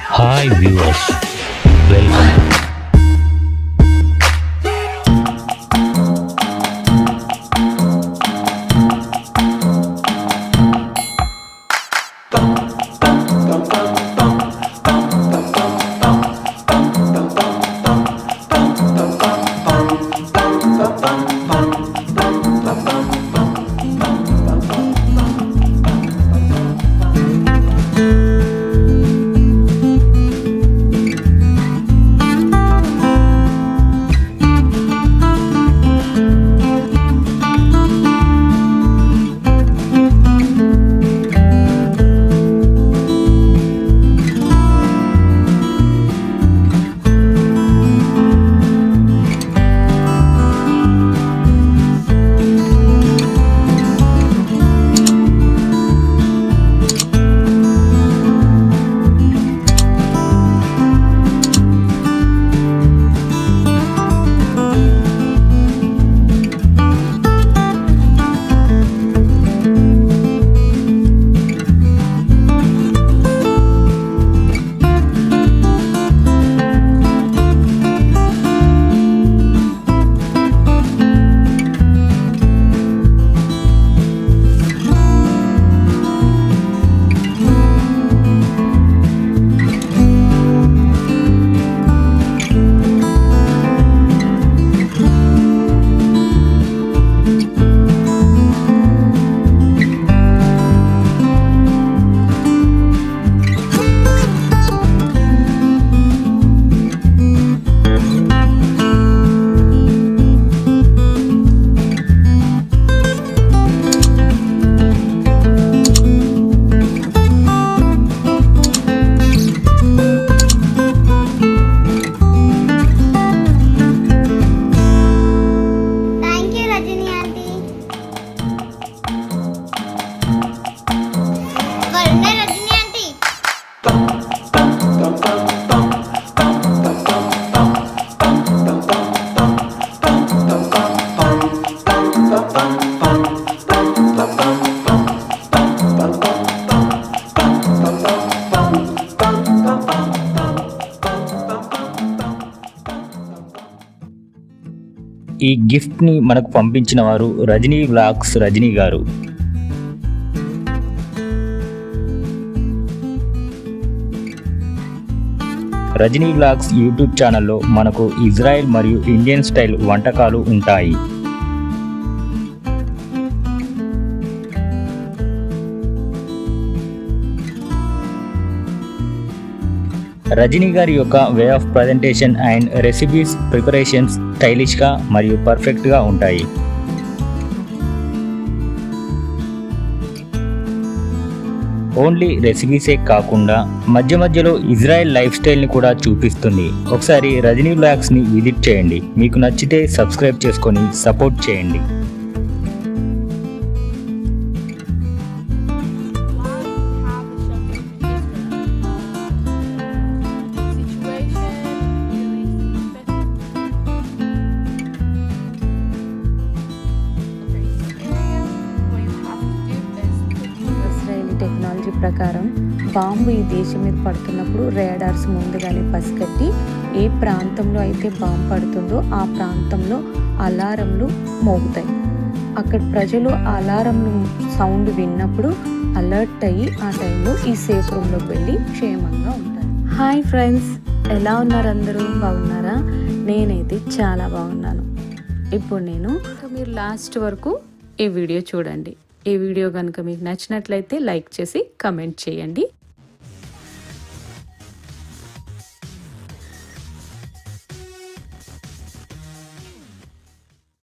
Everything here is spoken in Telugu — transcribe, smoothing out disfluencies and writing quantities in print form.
Hi viewers, welcome. ఈ గిఫ్ట్ ని మనకు పంపించిన వారు రజనీ వ్లాగ్స్ రజనీ గారు. రజనీ వ్లాగ్స్ యూట్యూబ్ ఛానల్లో మనకు ఇజ్రాయెల్ మరియు ఇండియన్ స్టైల్ వంటకాలు ఉంటాయి. రజనీ గారి యొక్క way of presentation and recipes preparations స్టైలిష్గా మరియు పర్ఫెక్ట్గా ఉంటాయి. ఓన్లీ రెసిపీసే కాకుండా మధ్య మధ్యలో ఇజ్రాయెల్ లైఫ్ స్టైల్ని కూడా చూపిస్తుంది. ఒకసారి రజనీ వ్లాగ్స్ని విజిట్ చేయండి. మీకు నచ్చితే సబ్స్క్రైబ్ చేసుకొని సపోర్ట్ చేయండి. టెక్నాలజీ ప్రకారం బాంబు ఈ దేశం మీద పడుతున్నప్పుడు రేడార్స్ ముందుగానే పసిగట్టి ఏ ప్రాంతంలో అయితే బాంబు పడుతుందో ఆ ప్రాంతంలో అలారంలు మోగుతాయి. అక్కడ ప్రజలు అలారంలు సౌండ్ విన్నప్పుడు అలర్ట్ అయ్యి ఆ టైంలో ఈ సేఫ్ రూమ్లోకి వెళ్ళి క్షేమంగా ఉంటారు. హాయ్ ఫ్రెండ్స్, ఎలా ఉన్నారు? అందరూ బాగున్నారా? నేనైతే చాలా బాగున్నాను. ఇప్పుడు మీరు లాస్ట్ వరకు ఈ వీడియో చూడండి. ఈ వీడియో కనుక మీకు నచ్చినట్లయితే లైక్ చేసి కమెంట్ చేయండి.